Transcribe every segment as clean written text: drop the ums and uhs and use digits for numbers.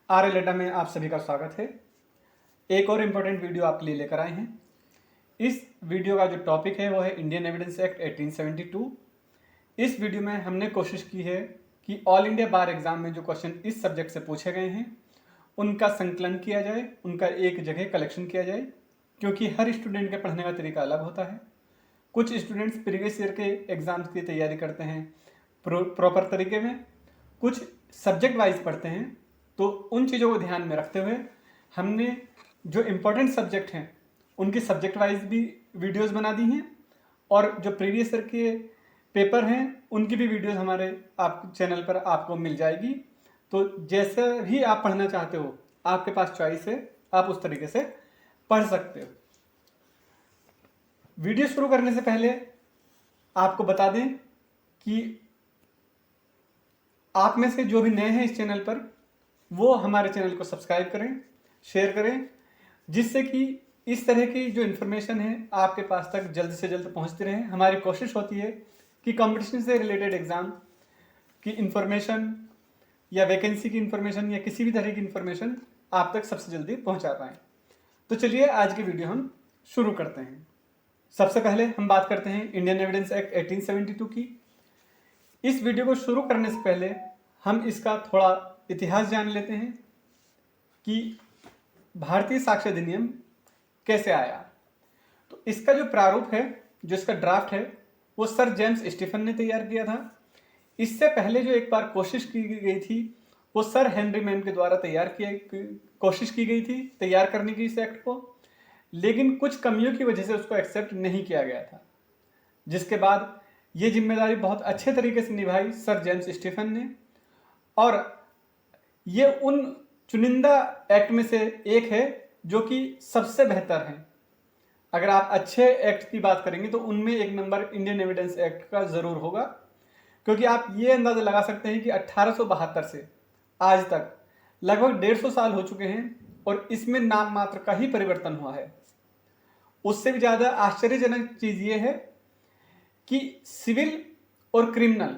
R L में आप सभी का स्वागत है। एक और इम्पोर्टेंट वीडियो आपके लिए लेकर आए हैं। इस वीडियो का जो टॉपिक है वो है इंडियन एविडेंस एक्ट 1872। इस वीडियो में हमने कोशिश की है कि ऑल इंडिया बार एग्जाम में जो क्वेश्चन इस सब्जेक्ट से पूछे गए हैं उनका संकलन किया जाए, उनका एक जगह कलेक्शन किया जाए, क्योंकि हर स्टूडेंट के पढ़ने का तरीका अलग होता है। कुछ स्टूडेंट्स प्रीवियस ईयर के एग्जाम्स की तैयारी करते हैं प्रॉपर तरीके में, कुछ सब्जेक्ट वाइज पढ़ते हैं। तो उन चीज़ों को ध्यान में रखते हुए हमने जो इम्पोर्टेंट सब्जेक्ट हैं उनकी सब्जेक्ट वाइज भी वीडियोस बना दी हैं, और जो प्रीवियस ईयर के पेपर हैं उनकी भी वीडियोस हमारे आप चैनल पर आपको मिल जाएगी। तो जैसे भी आप पढ़ना चाहते हो, आपके पास चॉइस है, आप उस तरीके से पढ़ सकते हो। वीडियो शुरू करने से पहले आपको बता दें कि आप में से जो भी नए हैं इस चैनल पर, वो हमारे चैनल को सब्सक्राइब करें, शेयर करें, जिससे कि इस तरह की जो इन्फॉर्मेशन है आपके पास तक जल्द से जल्द पहुंचती रहे। हमारी कोशिश होती है कि कंपटीशन से रिलेटेड एग्जाम की इन्फॉर्मेशन या वैकेंसी की इन्फॉर्मेशन या किसी भी तरह की इन्फॉर्मेशन आप तक सबसे जल्दी पहुंचा पाएँ। तो चलिए आज की वीडियो हम शुरू करते हैं। सबसे पहले हम बात करते हैं इंडियन एविडेंस एक्ट 1872 की। इस वीडियो को शुरू करने से पहले हम इसका थोड़ा इतिहास जान लेते हैं कि भारतीय साक्ष्य अधिनियम कैसे आया। तो इसका जो प्रारूप है, जो इसका ड्राफ्ट है, वो सर जेम्स स्टीफन ने तैयार किया था। इससे पहले जो एक बार कोशिश की गई थी वो सर हेनरी मैन के द्वारा कोशिश की गई थी तैयार करने की इस एक्ट को, लेकिन कुछ कमियों की वजह से उसको एक्सेप्ट नहीं किया गया था। जिसके बाद ये जिम्मेदारी बहुत अच्छे तरीके से निभाई सर जेम्स स्टीफन ने, और ये उन चुनिंदा एक्ट में से एक है जो कि सबसे बेहतर है। अगर आप अच्छे एक्ट की बात करेंगे तो उनमें एक नंबर इंडियन एविडेंस एक्ट का ज़रूर होगा, क्योंकि आप ये अंदाज़ा लगा सकते हैं कि 1872 से आज तक लगभग 150 साल हो चुके हैं और इसमें नाम मात्र का ही परिवर्तन हुआ है। उससे भी ज़्यादा आश्चर्यजनक चीज़ ये है कि सिविल और क्रिमिनल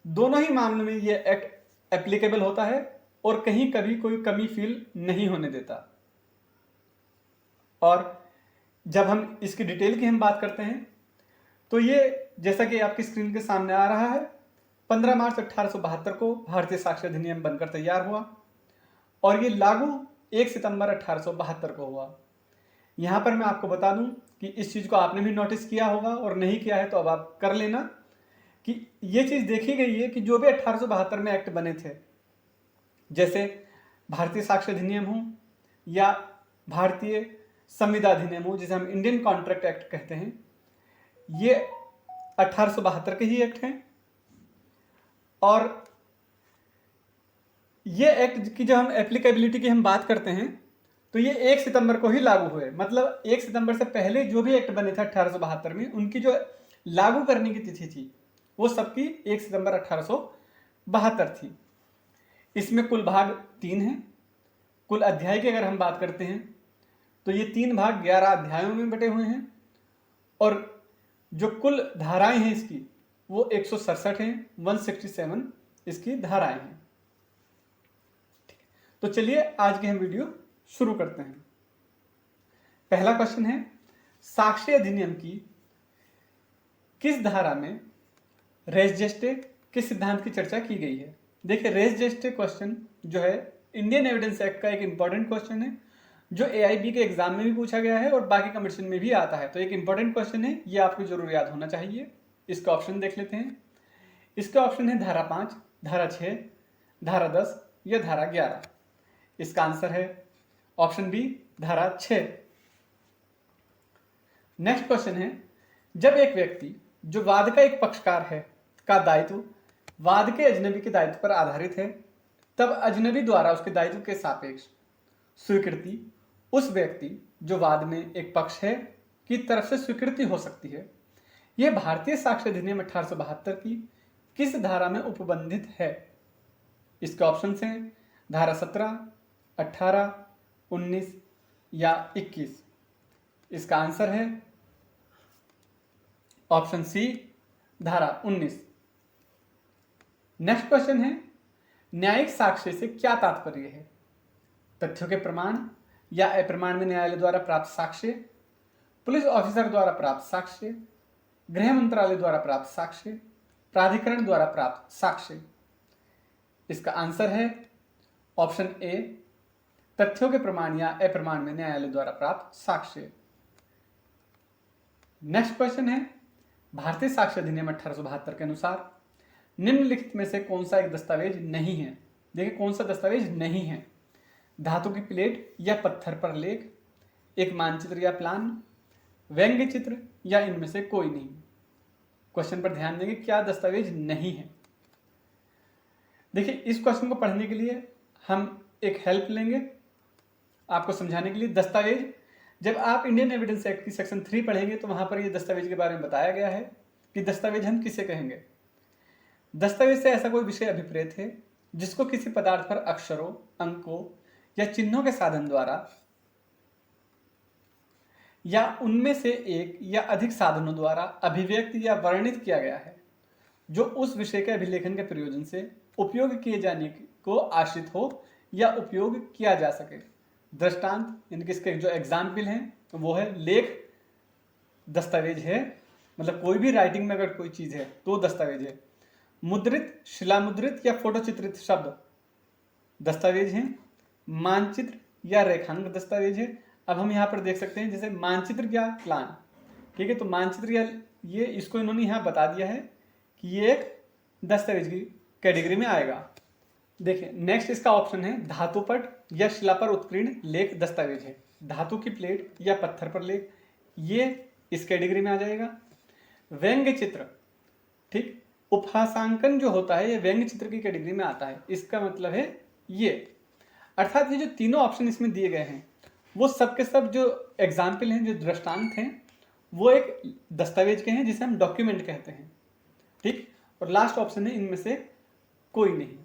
दोनों ही मामलों में ये एक्ट एप्लीकेबल होता है और कहीं कभी कोई कमी फील नहीं होने देता। और जब हम इसकी डिटेल की हम बात करते हैं तो ये जैसा कि आपकी स्क्रीन के सामने आ रहा है, 15 मार्च 1872 को भारतीय साक्ष्य अधिनियम बनकर तैयार हुआ और ये लागू 1 सितंबर 1872 को हुआ। यहाँ पर मैं आपको बता दूं कि इस चीज़ को आपने भी नोटिस किया होगा, और नहीं किया है तो अब आप कर लेना कि ये चीज़ देखी गई है कि जो भी 1872 में एक्ट बने थे, जैसे भारतीय साक्ष्य अधिनियम हो या भारतीय संविदा अधिनियम हो, जिसे हम इंडियन कॉन्ट्रैक्ट एक्ट कहते हैं, ये 1872 के ही एक्ट हैं। और ये एक्ट की जब हम एप्लीकेबिलिटी की हम बात करते हैं तो ये 1 सितंबर को ही लागू हुए। मतलब 1 सितंबर से पहले जो भी एक्ट बने थे 1872 में, उनकी जो लागू करने की तिथि थी वो सबकी 1 सितंबर 1872 थी। इसमें कुल भाग 3 हैं। कुल अध्याय की अगर हम बात करते हैं तो ये 3 भाग 11 अध्यायों में बटे हुए हैं, और जो कुल धाराएं हैं इसकी वो 167 हैं, 167 इसकी धाराएं हैं। तो चलिए आज की हम वीडियो शुरू करते हैं। पहला क्वेश्चन है, साक्ष्य अधिनियम की किस धारा में रेस जेस्टे के सिद्धांत की चर्चा की गई है। देखिए, रेस जेस्टे क्वेश्चन जो है इंडियन एविडेंस एक्ट का एक इंपॉर्टेंट क्वेश्चन है, जो एआईबी के एग्जाम में भी पूछा गया है और बाकी कंपटीशन में भी आता है। तो एक इंपॉर्टेंट क्वेश्चन है, ये आपको जरूर याद होना चाहिए। इसका ऑप्शन देख लेते हैं। इसका ऑप्शन है धारा 5, धारा 6, धारा 10 या धारा 11। इसका आंसर है ऑप्शन बी, धारा 6। नेक्स्ट क्वेश्चन है, जब एक व्यक्ति जो वाद का एक पक्षकार है का दायित्व वाद के अजनबी के दायित्व पर आधारित है, तब अजनबी द्वारा उसके दायित्व के सापेक्ष स्वीकृति उस व्यक्ति जो वाद में एक पक्ष है की तरफ से स्वीकृति हो सकती है। यह भारतीय साक्ष्य अधिनियम 1872 की किस धारा में उपबंधित है। इसके ऑप्शन हैं धारा 17, 18, 19 या 21। इसका आंसर है ऑप्शन सी, धारा 19। नेक्स्ट क्वेश्चन है, न्यायिक साक्ष्य से क्या तात्पर्य है। तथ्यों के प्रमाण या अप्रमाण में न्यायालय द्वारा प्राप्त साक्ष्य, पुलिस ऑफिसर द्वारा प्राप्त साक्ष्य, गृह मंत्रालय द्वारा प्राप्त साक्ष्य, प्राधिकरण द्वारा प्राप्त साक्ष्य। इसका आंसर है ऑप्शन ए, तथ्यों के प्रमाण या अप्रमाण में न्यायालय द्वारा प्राप्त साक्ष्य। नेक्स्ट क्वेश्चन है, भारतीय साक्ष्य अधिनियम 1872 के अनुसार निम्नलिखित में से कौन सा एक दस्तावेज नहीं है। देखिए कौन सा दस्तावेज नहीं है, धातु की प्लेट या पत्थर पर लेख, एक मानचित्र या प्लान, व्यंग्य चित्र या इनमें से कोई नहीं। क्वेश्चन पर ध्यान देंगे, क्या दस्तावेज नहीं है। देखिए इस क्वेश्चन को पढ़ने के लिए हम एक हेल्प लेंगे आपको समझाने के लिए। दस्तावेज, जब आप इंडियन एविडेंस एक्ट की सेक्शन 3 पढ़ेंगे तो वहां पर ये दस्तावेज के बारे में बताया गया है कि दस्तावेज हम किसे कहेंगे। दस्तावेज से ऐसा कोई विषय अभिप्रेत है जिसको किसी पदार्थ पर अक्षरों, अंकों या चिन्हों के साधन द्वारा या उनमें से एक या अधिक साधनों द्वारा अभिव्यक्त या वर्णित किया गया है, जो उस विषय के अभिलेखन के प्रयोजन से उपयोग किए जाने को आश्रित हो या उपयोग किया जा सके। दृष्टांत यानी कि इसके जो एग्जाम्पल हैं तो वो है लेख दस्तावेज है, मतलब कोई भी राइटिंग में अगर कोई चीज है तो दस्तावेज है। मुद्रित, शिलामुद्रित या फोटोचित्रित शब्द दस्तावेज हैं। मानचित्र या रेखांक दस्तावेज है। अब हम यहाँ पर देख सकते हैं जैसे मानचित्र या प्लान, ठीक है, तो मानचित्र या ये इसको इन्होंने यहाँ बता दिया है कि ये एक दस्तावेज की कैटेगरी में आएगा। देखिए नेक्स्ट इसका ऑप्शन है धातुपट या शिला पर उत्कीर्ण लेख दस्तावेज है। धातु की प्लेट या पत्थर पर लेख, ये इस कैटेगरी में आ जाएगा। व्यंग्य चित्र, ठीक, उपहासांकन जो होता है ये व्यंग्य चित्र की कैटेगरी में आता है। इसका मतलब है ये, अर्थात ये जो तीनों ऑप्शन इसमें दिए गए हैं वो सब के सब जो एग्जाम्पल हैं, जो दृष्टांत हैं, वो एक दस्तावेज के हैं जिसे हम डॉक्यूमेंट कहते हैं, ठीक। और लास्ट ऑप्शन है इनमें से कोई नहीं।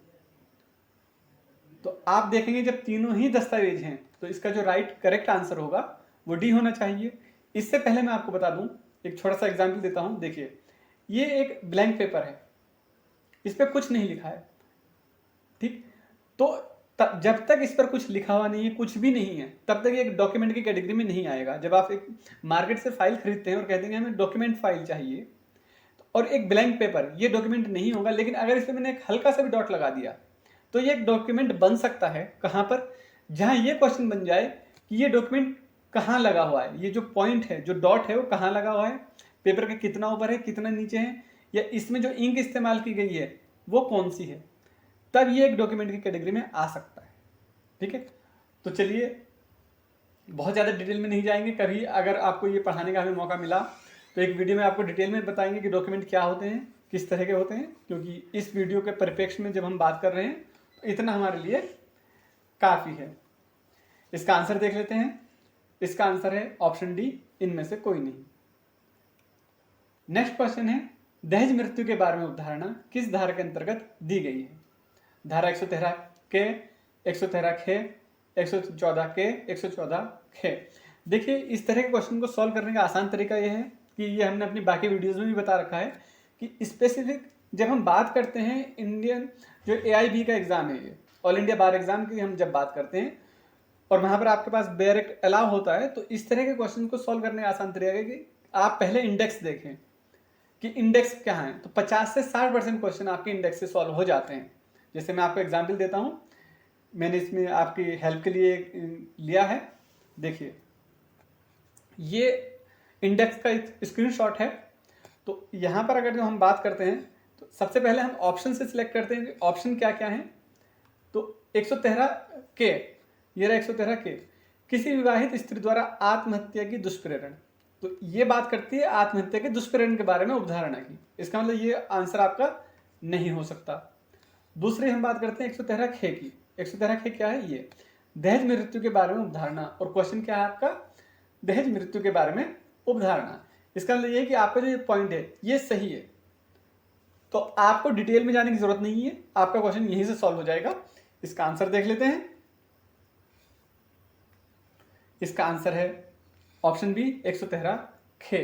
तो आप देखेंगे जब तीनों ही दस्तावेज हैं तो इसका जो करेक्ट आंसर होगा वो डी होना चाहिए। इससे पहले मैं आपको बता दूं, एक छोटा सा एग्जाम्पल देता हूं। देखिए ये एक ब्लैंक पेपर है, इस पर कुछ नहीं लिखा है, ठीक। तो जब तक इस पर कुछ लिखा हुआ नहीं है, कुछ भी नहीं है, तब तक ये एक डॉक्यूमेंट की कैटेगरी में नहीं आएगा। जब आप एक मार्केट से फाइल खरीदते हैं और कहते हैं हमें डॉक्यूमेंट फाइल चाहिए, और एक ब्लैंक पेपर, ये डॉक्यूमेंट नहीं होगा, लेकिन अगर इसमें मैंने एक हल्का सा भी डॉट लगा दिया तो ये एक डॉक्यूमेंट बन सकता है। कहाँ पर, जहाँ ये क्वेश्चन बन जाए कि ये डॉक्यूमेंट कहाँ लगा हुआ है, ये जो पॉइंट है, जो डॉट है वो कहाँ लगा हुआ है, पेपर के कितना ऊपर है, कितना नीचे है, या इसमें जो इंक इस्तेमाल की गई है वो कौन सी है, तब ये एक डॉक्यूमेंट की कैटेगरी में आ सकता है, ठीक है। तो चलिए बहुत ज़्यादा डिटेल में नहीं जाएंगे। कभी अगर आपको ये पढ़ाने का हमें मौका मिला तो एक वीडियो में आपको डिटेल में बताएंगे कि डॉक्यूमेंट क्या होते हैं, किस तरह के होते हैं, क्योंकि इस वीडियो के परिप्रेक्ष्य में जब हम बात कर रहे हैं तो इतना हमारे लिए काफ़ी है। इसका आंसर देख लेते हैं। इसका आंसर है ऑप्शन डी, इनमें से कोई नहीं। नेक्स्ट क्वेश्चन है, दहेज मृत्यु के बारे में अवधारणा किस धारा के अंतर्गत दी गई है। धारा 113 के, 113 खे, 114 के, 114 खे। देखिए इस तरह के क्वेश्चन को सॉल्व करने का आसान तरीका यह है कि ये हमने अपनी बाकी वीडियोस में भी बता रखा है कि स्पेसिफिक जब हम बात करते हैं इंडियन जो AIB का एग्जाम है, ये ऑल इंडिया बार एग्जाम की हम जब बात करते हैं और वहां पर आपके पास डायरेक्ट अलाउ होता है, तो इस तरह के क्वेश्चन को सॉल्व करने का आसान तरीका है कि आप पहले इंडेक्स देखें कि इंडेक्स क्या है। तो 50 से 60% क्वेश्चन आपके इंडेक्स से सॉल्व हो जाते हैं। जैसे मैं आपको एग्जाम्पल देता हूं, मैंने इसमें आपकी हेल्प के लिए लिया है। देखिए ये इंडेक्स का स्क्रीनशॉट है। तो यहाँ पर अगर जो हम बात करते हैं तो सबसे पहले हम ऑप्शन से सिलेक्ट करते हैं कि ऑप्शन क्या क्या है। तो 113 के, ये रहा 113 के, किसी विवाहित स्त्री द्वारा आत्महत्या की दुष्प्रेरण। तो ये बात करती है आत्महत्या के दुष्प्रेरण के बारे में अवधारणा की। इसका मतलब ये आंसर आपका नहीं हो सकता। दूसरी हम बात करते हैं 113 खे की। 113 खे क्या है, ये दहेज मृत्यु के बारे में अवधारणा, और क्वेश्चन क्या है आपका, दहेज मृत्यु के बारे में अवधारणा। इसका मतलब ये कि आपका जो पॉइंट है ये सही है, तो आपको डिटेल में जाने की जरूरत नहीं है, आपका क्वेश्चन यहीं से सॉल्व हो जाएगा। इसका आंसर देख लेते हैं। इसका आंसर है ऑप्शन बी 113 खे।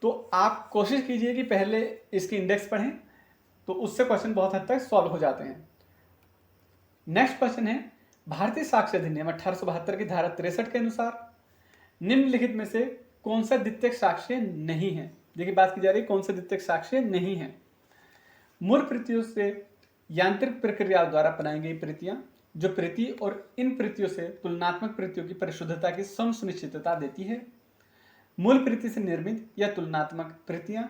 तो आप कोशिश कीजिए कि पहले इसकी इंडेक्स पढ़ें, तो उससे क्वेश्चन बहुत हद तक सॉल्व हो जाते हैं। नेक्स्ट क्वेश्चन है, भारतीय साक्ष्य अधिनियम 1872 की धारा 63 के अनुसार निम्नलिखित में से कौन सा द्वितीयक साक्ष्य नहीं है। देखिए बात की जा रही है कौन सा द्वितीयक साक्ष्य नहीं है। मूल प्रतियों से यांत्रिक प्रक्रिया द्वारा बनाई गई प्रतियां जो प्रति और इन प्रतियों से तुलनात्मक प्रतियों की परिशुद्धता की सुनिश्चितता देती है। मूल प्रति से निर्मित या तुलनात्मक प्रतियां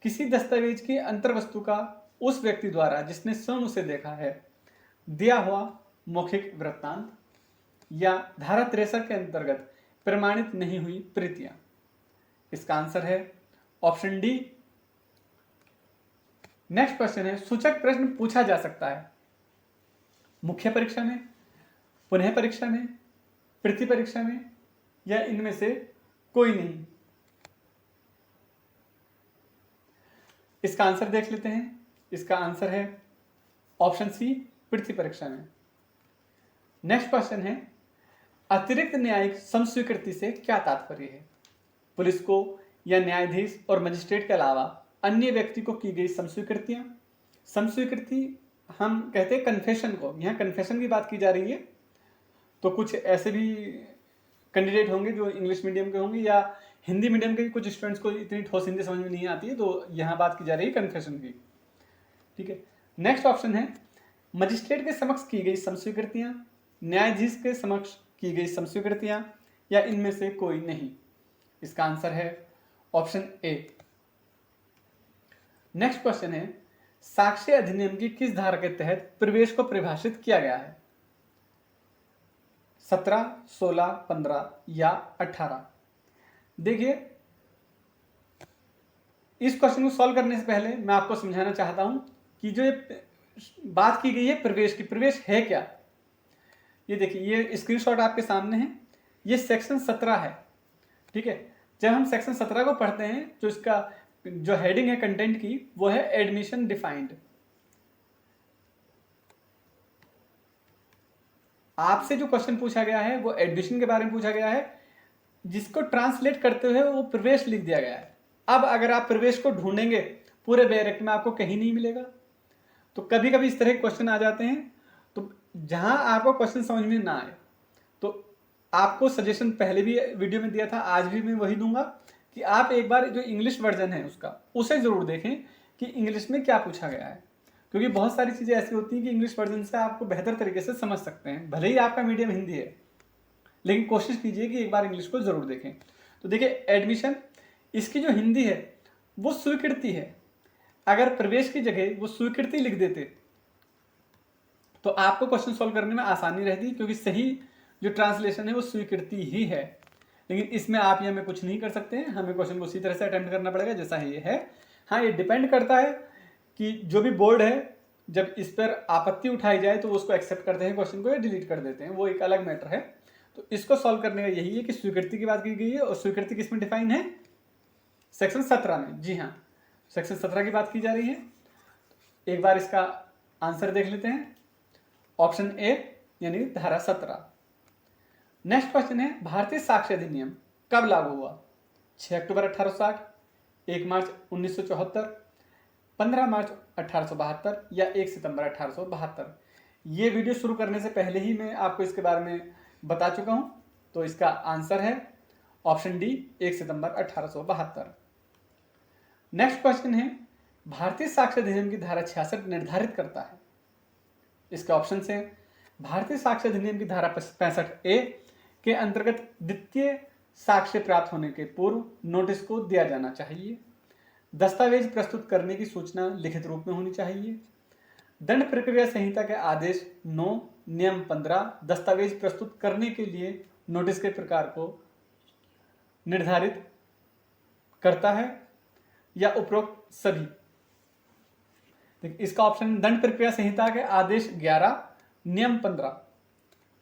किसी दस्तावेज की अंतर्वस्तु का उस व्यक्ति द्वारा जिसने स्वयं उसे देखा है दिया हुआ मौखिक वृत्तांत या धारा 63 के अंतर्गत प्रमाणित नहीं हुई प्रतियां। इसका आंसर है ऑप्शन डी। नेक्स्ट क्वेश्चन है, सूचक प्रश्न पूछा जा सकता है मुख्य परीक्षा में, पुनः परीक्षा में, प्रति परीक्षा में या इनमें से कोई नहीं। इसका आंसर देख लेते हैं। इसका आंसर है ऑप्शन सी, प्रति परीक्षा में। नेक्स्ट क्वेश्चन है, अतिरिक्त न्यायिक समस्वीकृति से क्या तात्पर्य है। पुलिस को या न्यायाधीश और मजिस्ट्रेट के अलावा अन्य व्यक्ति को की गई समस्वीकृतियां। समस्वीकृति हम कहते हैं कन्फेशन को, यहाँ कन्फेशन की बात की जा रही है। तो कुछ ऐसे भी कैंडिडेट होंगे जो इंग्लिश मीडियम के होंगे या हिंदी मीडियम के कुछ स्टूडेंट्स को इतनी ठोस हिंदी समझ में नहीं आती है, तो यहाँ बात की जा रही है कन्फेशन की। ठीक है, नेक्स्ट ऑप्शन है, मजिस्ट्रेट के समक्ष की गई समस्वीकृतियां, न्यायाधीश के समक्ष की गई समस्वीकृतियां या इनमें से कोई नहीं। इसका आंसर है ऑप्शन ए। नेक्स्ट क्वेश्चन है, साक्ष्य अधिनियम की किस धारा के तहत प्रवेश को परिभाषित किया गया है। 17, 16, 15 या 18। देखिए इस क्वेश्चन को सॉल्व करने से पहले मैं आपको समझाना चाहता हूं कि जो ये बात की गई है प्रवेश की, प्रवेश है क्या। ये देखिए, ये स्क्रीनशॉट आपके सामने है, ये सेक्शन 17 है। ठीक है, जब हम सेक्शन 17 को पढ़ते हैं तो इसका जो हेडिंग है कंटेंट की वो है एडमिशन डिफाइंड। आपसे जो क्वेश्चन पूछा गया है वो एडमिशन के बारे में पूछा गया है, जिसको ट्रांसलेट करते हुए वो प्रवेश लिख दिया गया है। अब अगर आप प्रवेश को ढूंढेंगे पूरे बैरक में आपको कहीं नहीं मिलेगा। तो कभी कभी इस तरह के क्वेश्चन आ जाते हैं, तो जहां आपको क्वेश्चन समझ में ना आए तो आपको सजेशन पहले भी वीडियो में दिया था, आज भी मैं वही दूंगा कि आप एक बार जो इंग्लिश वर्जन है उसका उसे जरूर देखें कि इंग्लिश में क्या पूछा गया है, क्योंकि बहुत सारी चीजें ऐसी होती हैं कि इंग्लिश वर्जन से आपको बेहतर तरीके से समझ सकते हैं। भले ही आपका मीडियम हिंदी है, लेकिन कोशिश कीजिए कि एक बार इंग्लिश को जरूर देखें। तो देखिए, एडमिशन, इसकी जो हिंदी है वो स्वीकृति है। अगर प्रवेश की जगह वो स्वीकृति लिख देते तो आपको क्वेश्चन सॉल्व करने में आसानी रहती, क्योंकि सही जो ट्रांसलेशन है वो स्वीकृति ही है। लेकिन इसमें आप या मैं कुछ नहीं कर सकते हैं, हमें क्वेश्चन को उसी तरह से अटेम्प्ट करना पड़ेगा जैसा ये है। हाँ, ये डिपेंड करता है कि जो भी बोर्ड है जब इस पर आपत्ति उठाई जाए तो वो उसको एक्सेप्ट करते हैं क्वेश्चन को या डिलीट कर देते हैं, वो एक अलग मैटर है। तो इसको सॉल्व करने का यही है कि स्वीकृति की बात की गई है, और स्वीकृति किसमें डिफाइन है, सेक्शन 17 में। जी हाँ, सेक्शन 17 की बात की जा रही है। एक बार इसका आंसर देख लेते हैं, ऑप्शन ए यानी धारा 17। नेक्स्ट क्वेश्चन है, भारतीय साक्ष्य अधिनियम कब लागू हुआ। 6 अक्टूबर 1860, 1 मार्च 1974, 15 मार्च 1872 या 1 सितंबर 1872। ये वीडियो शुरू करने से पहले ही मैं आपको इसके बारे में बता चुका हूं, तो इसका आंसर है ऑप्शन डी, 1 सितंबर 1872। नेक्स्ट क्वेश्चन है, भारतीय साक्ष्य अधिनियम की धारा 66 निर्धारित करता है। इसके ऑप्शन है, भारतीय साक्ष्य अधिनियम की धारा 65A के अंतर्गत द्वितीय साक्ष्य प्राप्त होने के पूर्व नोटिस को दिया जाना चाहिए, दस्तावेज प्रस्तुत करने की सूचना लिखित रूप में होनी चाहिए, दंड प्रक्रिया संहिता के आदेश 9 नियम 15 दस्तावेज प्रस्तुत करने के लिए नोटिस के प्रकार को निर्धारित करता है, या उपरोक्त सभी। इसका ऑप्शन, दंड प्रक्रिया संहिता के आदेश 11 नियम 15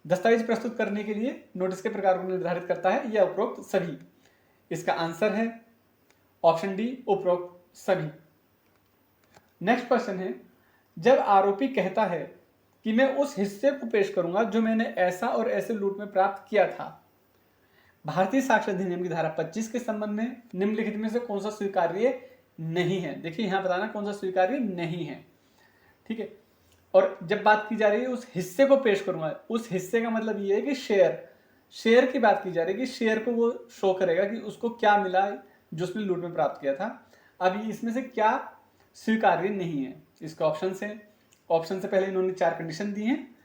दस्तावेज प्रस्तुत करने के लिए नोटिस के प्रकार को निर्धारित करता है, या उपरोक्त सभी। इसका आंसर है ऑप्शन डी, उपरोक्त सभी। नेक्स्ट क्वेश्चन है, जब आरोपी कहता है कि मैं उस हिस्से को पेश करूंगा जो मैंने ऐसा और ऐसे लूट में प्राप्त किया था, भारतीय साक्ष्य अधिनियम की धारा 25 के संबंध में निम्नलिखित में से कौन सा स्वीकार्य नहीं है। देखिए, यहां बताना कौन सा स्वीकार्य नहीं है। ठीक है, और जब बात की जा रही है उस हिस्से को पेश करूंगा, उस हिस्से का मतलब ये है कि शेयर की बात की जा रही है कि शेयर को वो शो करेगा कि उसको क्या मिला जो उसने लूट में प्राप्त किया था। अब इसमें से क्या स्वीकार्य नहीं है, इसका ऑप्शन से पहले इन्होंने 4 कंडीशन दी हैं।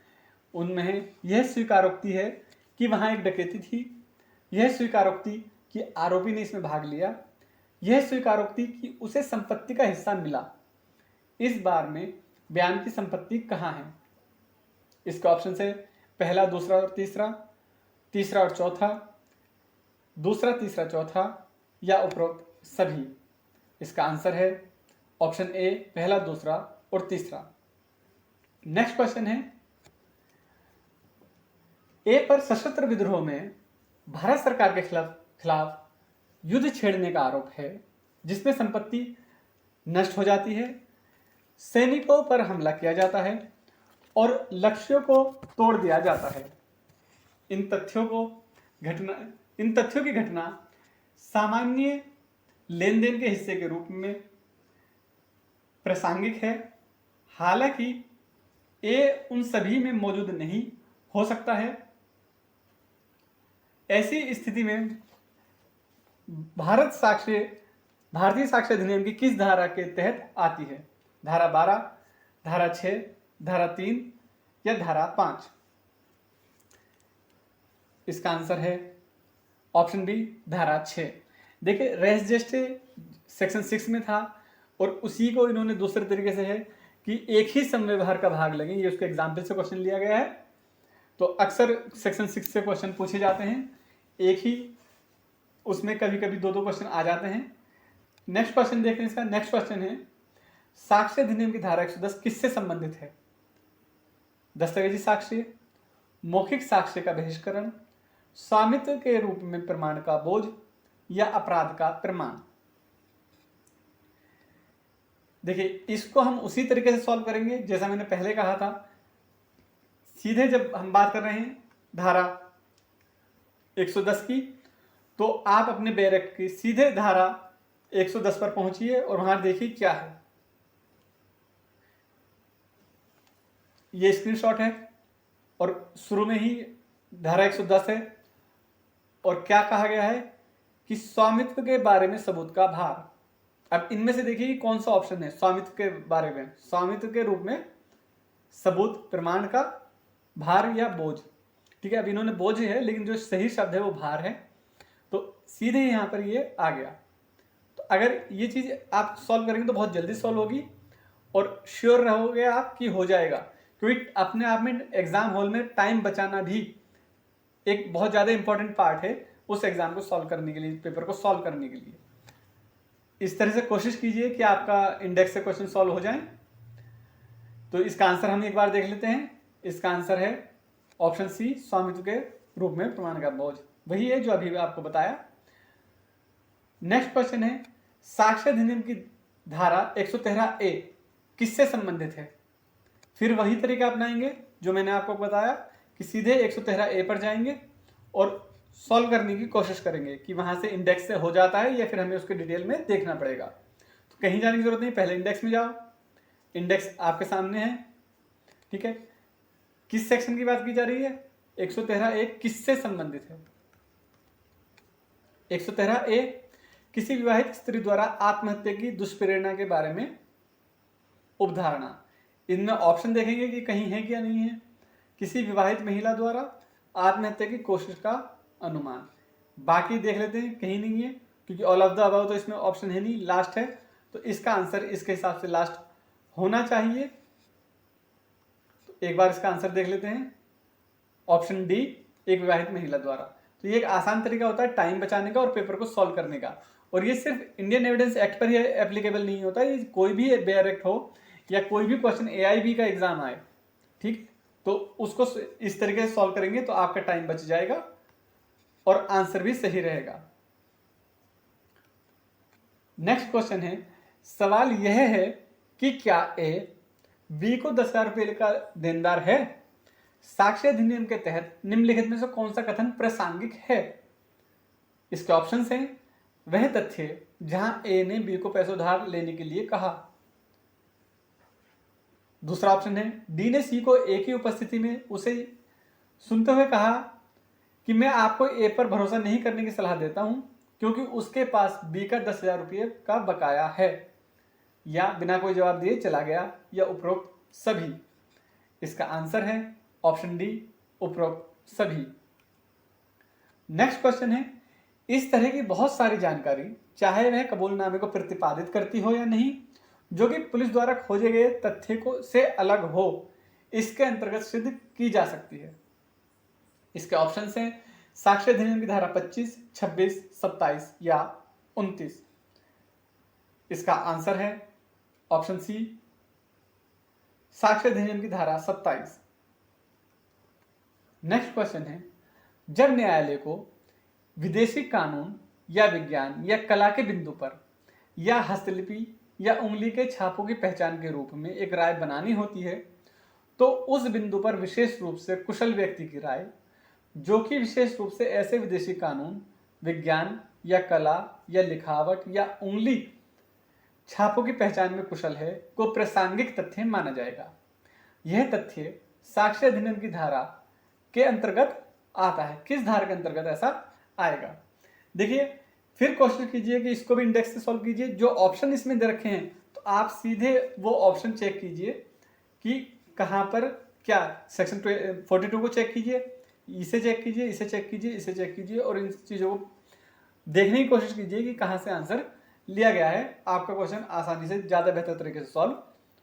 उनमें यह स्वीकारोक्ति है कि वहां एक डकैती थी, यह स्वीकारोक्ति कि आरोपी ने इसमें भाग लिया, यह स्वीकारोक्ति कि उसे संपत्ति का हिस्सा मिला। इस बार में बयान की संपत्ति कहाँ है? इसका ऑप्शन है पहला, दूसरा और तीसरा, तीसरा और चौथा, दूसरा, तीसरा, चौथा या उपरोक्त सभी। इसका आंसर है ऑप्शन ए, पहला, दूसरा और तीसरा। नेक्स्ट क्वेश्चन है, ए पर सशस्त्र विद्रोह में भारत सरकार के खिलाफ युद्ध छेड़ने का आरोप है, जिसमें संपत्ति नष्ट हो जाती है, सैनिकों पर हमला किया जाता है और लक्ष्यों को तोड़ दिया जाता है। इन तथ्यों की घटना सामान्य लेनदेन के हिस्से के रूप में प्रासंगिक है, हालांकि ए उन सभी में मौजूद नहीं हो सकता है। ऐसी स्थिति में भारतीय साक्ष्य अधिनियम की किस धारा के तहत आती है? धारा 12, धारा 6, धारा 3 या धारा 5? इसका आंसर है ऑप्शन बी, धारा 6। देखिए, रेस जस्ट सेक्शन 6 में था और उसी को इन्होंने दूसरे तरीके से है कि एक ही समव्यवहार का भाग लगे, ये उसके एग्जाम्पल से क्वेश्चन लिया गया है। तो अक्सर सेक्शन 6 से क्वेश्चन पूछे जाते हैं, एक ही उसमें कभी कभी 2-2 क्वेश्चन आ जाते हैं। नेक्स्ट क्वेश्चन देखते हैं। इसका नेक्स्ट क्वेश्चन है, साक्ष्य अधिनियम की धारा 110 किससे संबंधित है? दस्तावेजी साक्ष्य, मौखिक साक्ष्य का बहिष्करण, स्वामित्व के रूप में प्रमाण का बोझ या अपराध का प्रमाण? देखिए, इसको हम उसी तरीके से सॉल्व करेंगे जैसा मैंने पहले कहा था। सीधे जब हम बात कर रहे हैं धारा 110 की, तो आप अपने बैरक की सीधे धारा 110 पर पहुंचिए और वहां देखिए क्या है। ये स्क्रीनशॉट है और शुरू में ही धारा 110 है और क्या कहा गया है कि स्वामित्व के बारे में सबूत का भार। अब इनमें से देखिए कौन सा ऑप्शन है स्वामित्व के बारे में, स्वामित्व के रूप में सबूत, प्रमाण का भार या बोझ। ठीक है, अब इन्होंने बोझ है लेकिन जो सही शब्द है वो भार है, तो सीधे यहां पर ये आ गया। तो अगर ये चीज आप सॉल्व करेंगे तो बहुत जल्दी सॉल्व होगी और श्योर रहोगे आप कि हो जाएगा, क्योंकि अपने आप में एग्जाम हॉल में टाइम बचाना भी एक बहुत ज्यादा इंपॉर्टेंट पार्ट है उस एग्जाम को सॉल्व करने के लिए, पेपर को सॉल्व करने के लिए। इस तरह से कोशिश कीजिए कि आपका इंडेक्स से क्वेश्चन सॉल्व हो जाए। तो इसका आंसर हम एक बार देख लेते हैं। इसका आंसर है ऑप्शन सी, स्वामित्व के रूप में प्रमाण का बोझ। वही है जो अभी आपको बताया। नेक्स्ट क्वेश्चन है, साक्ष्य अधिनियम की धारा 113A किससे संबंधित है? फिर वही तरीका अपनाएंगे जो मैंने आपको बताया कि सीधे 113A पर जाएंगे और सॉल्व करने की कोशिश करेंगे कि वहां से इंडेक्स से हो जाता है या फिर हमें उसके डिटेल में देखना पड़ेगा। तो कहीं जाने की जरूरत नहीं, पहले इंडेक्स में जाओ। इंडेक्स आपके सामने है। ठीक है, किस सेक्शन की बात की जा रही है? 113A किससे संबंधित है? 113A किसी विवाहित स्त्री द्वारा आत्महत्या की दुष्प्रेरणा के बारे में उपधारणा। इनमें ऑप्शन देखेंगे कि कहीं है क्या नहीं है। किसी विवाहित महिला द्वारा आत्महत्या की कोशिश का अनुमान। बाकी देख लेते हैं, कहीं नहीं है क्योंकि ऑल ऑफ द अबव तो इसमें ऑप्शन है नहीं, लास्ट है। तो इसका आंसर इसके हिसाब से लास्ट होना चाहिए। तो एक बार इसका आंसर देख लेते हैं, ऑप्शन डी, एक विवाहित महिला द्वारा। तो ये एक आसान तरीका होता है टाइम बचाने का और पेपर को सॉल्व करने का। और ये सिर्फ इंडियन एविडेंस एक्ट पर ही एप्लीकेबल नहीं होता, ये कोई भी बेयर एक्ट हो या कोई भी क्वेश्चन AIB का एग्जाम आए, ठीक, तो उसको इस तरीके से सॉल्व करेंगे तो आपका टाइम बच जाएगा और आंसर भी सही रहेगा। नेक्स्ट क्वेश्चन है, सवाल यह है कि क्या A B को 10,000 रुपये का देनदार है? साक्ष्य अधिनियम के तहत निम्नलिखित में से कौन सा कथन प्रासंगिक है? इसके ऑप्शंस हैं, वह तथ्य जहां A ने B को पैसे उधार लेने के लिए कहा, दूसरा ऑप्शन है डी ने सी को ए की उपस्थिति में उसे सुनते हुए कहा कि मैं आपको ए पर भरोसा नहीं करने की सलाह देता हूं क्योंकि उसके पास बी का 10,000 रुपये का बकाया है, या बिना कोई जवाब दिए चला गया, या उपरोक्त सभी। इसका आंसर है ऑप्शन डी, उपरोक्त सभी। नेक्स्ट क्वेश्चन है, इस तरह की बहुत सारी जानकारी चाहे वह कबूलनामे को प्रतिपादित करती हो या नहीं, जो कि पुलिस द्वारा खोजे गए तथ्य को से अलग हो, इसके अंतर्गत सिद्ध की जा सकती है। इसके ऑप्शन हैं साक्ष्य अधिनियम की धारा 25, 26, 27 या 29। इसका आंसर है ऑप्शन सी, साक्ष्य अधिनियम की धारा 27। नेक्स्ट क्वेश्चन है, जब न्यायालय को विदेशी कानून या विज्ञान या कला के बिंदु पर या हस्तलिपि या उंगली के छापों की पहचान के रूप में एक राय बनानी होती है, तो उस बिंदु पर विशेष रूप से कुशल व्यक्ति की राय, जो कि विशेष रूप से ऐसे विदेशी कानून, विज्ञान या कला या लिखावट या उंगली छापों की पहचान में कुशल है, को प्रासंगिक तथ्य माना जाएगा। यह तथ्य साक्ष्य अधिनियम की धारा के अंतर्गत आता है। किस धारा के अंतर्गत ऐसा आएगा? देखिए, फिर कोशिश कीजिए कि इसको भी इंडेक्स से सॉल्व कीजिए। जो ऑप्शन इसमें दे रखे हैं तो आप सीधे वो ऑप्शन चेक कीजिए कि कहाँ पर क्या, सेक्शन 42 को चेक कीजिए, इसे चेक कीजिए, इसे चेक कीजिए, इसे चेक कीजिए, और इन चीज़ों को देखने की कोशिश कीजिए कि कहाँ से आंसर लिया गया है। आपका क्वेश्चन आसानी से ज़्यादा बेहतर तरीके से सॉल्व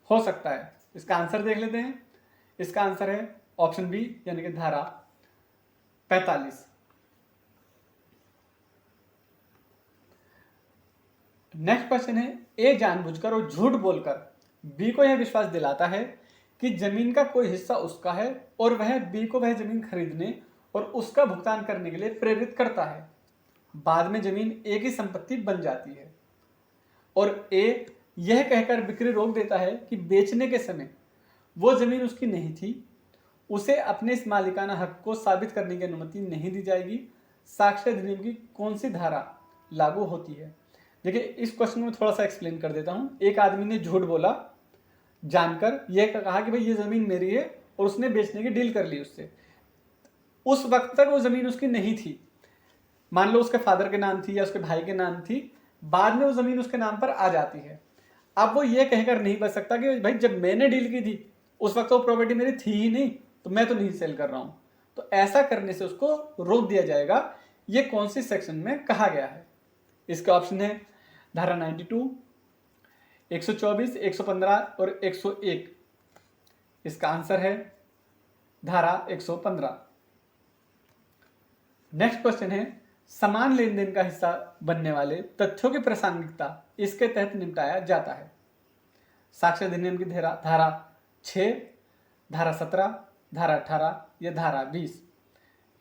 हो सकता है। इसका आंसर देख लेते हैं। इसका आंसर है ऑप्शन बी, यानी कि धारा 45। नेक्स्ट क्वेश्चन है, ए जानबूझकर और झूठ बोलकर बी को यह विश्वास दिलाता है कि जमीन का कोई हिस्सा उसका है और वह बी को वह जमीन खरीदने और उसका भुगतान करने के लिए प्रेरित करता है। बाद में जमीन ए की संपत्ति बन जाती है और ए यह कहकर बिक्री रोक देता है कि बेचने के समय वो जमीन उसकी नहीं थी, उसे अपने इस मालिकाना हक को साबित करने की अनुमति नहीं दी जाएगी। साक्ष्य अधिनियम की कौन सी धारा लागू होती है? देखिए, इस क्वेश्चन में थोड़ा सा एक्सप्लेन कर देता हूं। एक आदमी ने झूठ बोला, जानकर यह कहा कि भाई ये जमीन मेरी है, और उसने बेचने की डील कर ली उससे। उस वक्त तक वो जमीन उसकी नहीं थी, मान लो उसके फादर के नाम थी या उसके भाई के नाम थी, बाद में वो जमीन उसके नाम पर आ जाती है। अब वो ये कहकर नहीं बच सकता कि भाई जब मैंने डील की थी उस वक्त वो प्रॉपर्टी मेरी थी ही नहीं, तो मैं तो नहीं सेल कर रहा हूं। तो ऐसा करने से उसको रोक दिया जाएगा। ये कौन सी सेक्शन में कहा गया है? इसके ऑप्शन है धारा 92, 124, 115 और 101। इसका आंसर है धारा 115। नेक्स्ट क्वेश्चन है, समान लेन देन का हिस्सा बनने वाले तथ्यों की प्रासंगिकता इसके तहत निपटाया जाता है। साक्ष्य अधिनियम की धारा 6, धारा 17, धारा 18 या धारा 20।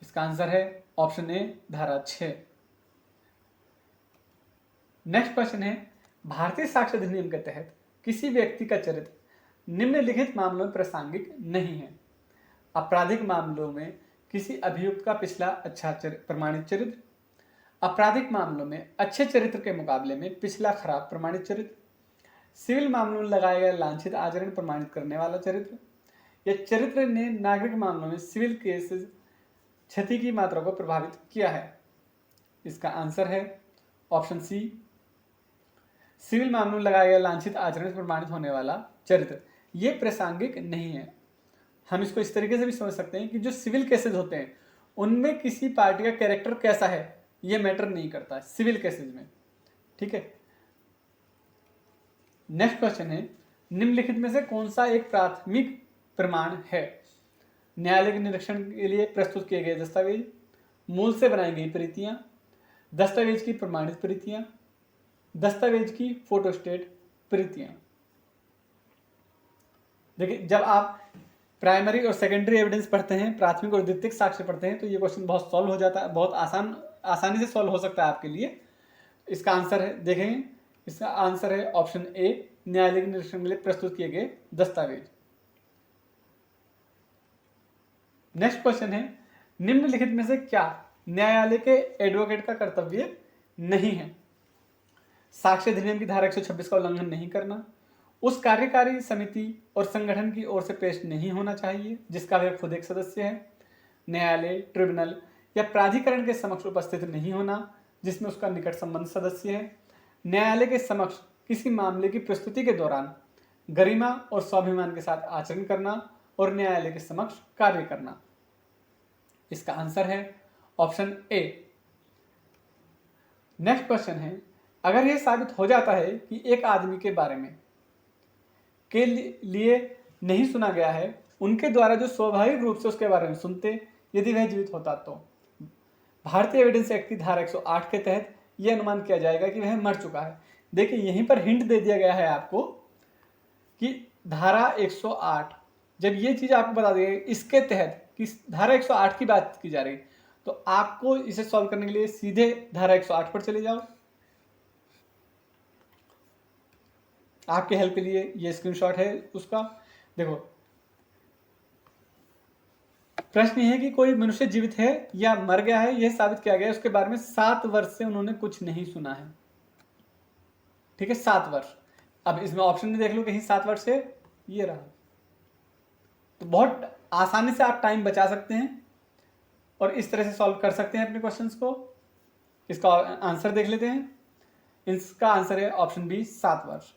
इसका आंसर है ऑप्शन ए, धारा 6। नेक्स्ट क्वेश्चन है, भारतीय साक्ष्य अधिनियम के तहत किसी व्यक्ति का चरित्र निम्नलिखित मामलों में प्रासंगिक नहीं है। आपराधिक मामलों में किसी अभियुक्त का पिछला अच्छा प्रमाणित चरित्र, आपराधिक मामलों में अच्छे चरित्र के मुकाबले में पिछला खराब प्रमाणित चरित्र, सिविल मामलों में लगाए गए लांछित आचरण प्रमाणित करने वाला चरित्र, या चरित्र ने नागरिक मामलों में सिविल केसेस क्षति की मात्रा को प्रभावित किया है। इसका आंसर है ऑप्शन सी, सिविल मामलों में लगाए गए लांछित आचरण से प्रमाणित होने वाला चरित्र। ये प्रासंगिक नहीं है। हम इसको इस तरीके से भी समझ सकते हैं कि जो सिविल केसेस होते हैं उनमें किसी पार्टी का कैरेक्टर कैसा है ये मैटर नहीं करता सिविल केसेस में, ठीक है। नेक्स्ट क्वेश्चन है, निम्नलिखित में से कौन सा एक प्राथमिक प्रमाण है? न्यायालय के निरीक्षण के लिए प्रस्तुत किए गए दस्तावेज, मूल से बनाई गई प्रतियां, दस्तावेज की प्रमाणित प्रतियां, दस्तावेज की फोटोस्टेट प्रतियां। देखिए, जब आप प्राइमरी और सेकेंडरी एविडेंस पढ़ते हैं, प्राथमिक और द्वितीयक साक्ष्य पढ़ते हैं, तो ये क्वेश्चन बहुत सॉल्व हो जाता है, बहुत आसानी से सॉल्व हो सकता है आपके लिए। इसका आंसर है, देखें, इसका आंसर है ऑप्शन ए, न्यायालय के निरीक्षण के लिए प्रस्तुत किए गए दस्तावेज। नेक्स्ट क्वेश्चन है, निम्नलिखित में से क्या न्यायालय के एडवोकेट का कर्तव्य नहीं है? साक्ष्य अधिनियम की धारा 126 का उल्लंघन नहीं करना, उस कार्यकारी समिति और संगठन की ओर से पेश नहीं होना चाहिए जिसका वह खुद एक सदस्य है। न्यायालय, ट्रिब्यूनल या प्राधिकरण के समक्ष उपस्थित नहीं होना जिसमें उसका निकट संबंध सदस्य है। न्यायालय के समक्ष किसी मामले की प्रस्तुति के दौरान गरिमा और स्वाभिमान के साथ आचरण करना और न्यायालय के समक्ष कार्य करना। इसका आंसर है ऑप्शन ए। नेक्स्ट क्वेश्चन है, अगर यह साबित हो जाता है कि एक आदमी के बारे में के लिए नहीं सुना गया है, उनके द्वारा जो स्वाभाविक रूप से उसके बारे में सुनते, यदि वह जीवित होता तो भारतीय एविडेंस एक्ट की धारा 108 के तहत यह अनुमान किया जाएगा कि वह मर चुका है। देखिए यहीं पर हिंट दे दिया गया है आपको कि धारा 108, जब ये चीज आपको बता दी गई इसके तहत कि धारा 108 की बात की जा रही, तो आपको इसे सॉल्व करने के लिए सीधे धारा 108 पर चले जाओ। आपके हेल्प के लिए ये स्क्रीनशॉट है उसका। देखो प्रश्न यह है कि कोई मनुष्य जीवित है या मर गया है, यह साबित किया गया है उसके बारे में 7 वर्ष से उन्होंने कुछ नहीं सुना है। ठीक है, 7 वर्ष। अब इसमें ऑप्शन में देख लो कहीं 7 वर्ष है, ये रहा। तो बहुत आसानी से आप टाइम बचा सकते हैं और इस तरह से सॉल्व कर सकते हैं अपने क्वेश्चंस को। इसका आंसर देख लेते हैं। इसका आंसर है ऑप्शन बी, 7 वर्ष।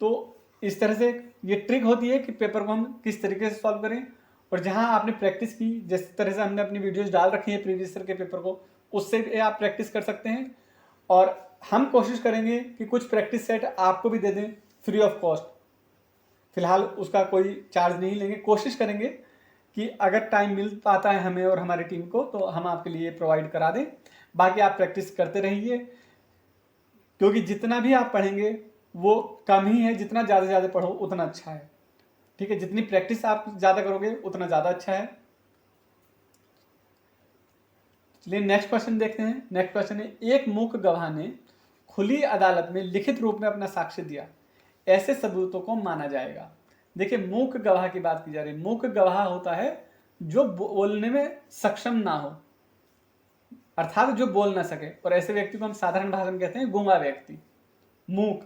तो इस तरह से ये ट्रिक होती है कि पेपर को हम किस तरीके से सॉल्व करें, और जहां आपने प्रैक्टिस की, जिस तरह से हमने अपनी वीडियोस डाल रखी है प्रीवियस ईयर के पेपर को, उससे आप प्रैक्टिस कर सकते हैं। और हम कोशिश करेंगे कि कुछ प्रैक्टिस सेट आपको भी दे दें फ्री ऑफ कॉस्ट। फिलहाल उसका कोई चार्ज नहीं लेंगे। कोशिश करेंगे कि अगर टाइम मिल पाता है हमें और हमारी टीम को तो हम आपके लिए प्रोवाइड करा दें। बाकी आप प्रैक्टिस करते रहिए, क्योंकि जितना भी आप पढ़ेंगे वो कम ही है, जितना ज़्यादा से ज़्यादा पढ़ो उतना अच्छा है। ठीक है, जितनी प्रैक्टिस आप ज़्यादा करोगे उतना ज़्यादा अच्छा है। चलिए नेक्स्ट क्वेश्चन देखते हैं। नेक्स्ट क्वेश्चन है, एक मूक गवाह ने खुली अदालत में लिखित रूप में अपना साक्ष्य दिया, ऐसे सबूतों को माना जाएगा। देखिए मूक गवाह की बात की जा रही है। मूक गवाह होता है जो बोलने में सक्षम ना हो, अर्थात जो बोल ना सके, और ऐसे व्यक्ति को हम साधारण भाषा में कहते हैं गूंगा व्यक्ति, मूक।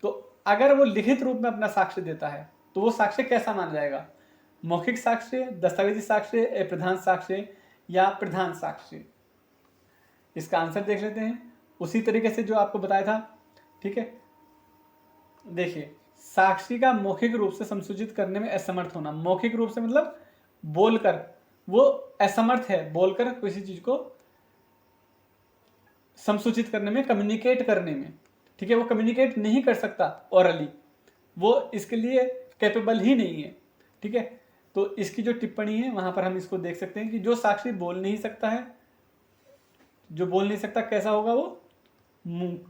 तो अगर वो लिखित रूप में अपना साक्ष्य देता है तो वो साक्ष्य कैसा माना जाएगा? मौखिक साक्ष्य, दस्तावेजी साक्ष्य, अप्रधान साक्ष्य या प्रधान साक्ष्य? इसका आंसर देख लेते हैं उसी तरीके से जो आपको बताया था। ठीक है, देखिए साक्षी का मौखिक रूप से संसूचित करने में असमर्थ होना। मौखिक रूप से मतलब बोलकर वो असमर्थ है, बोलकर किसी चीज को संसूचित करने में, कम्युनिकेट करने में। ठीक है, वो कम्युनिकेट नहीं कर सकता ओरली, वो इसके लिए कैपेबल ही नहीं है। ठीक है, तो इसकी जो टिप्पणी है वहां पर हम इसको देख सकते हैं कि जो साक्षी बोल नहीं सकता है, जो बोल नहीं सकता कैसा होगा वो? मूक।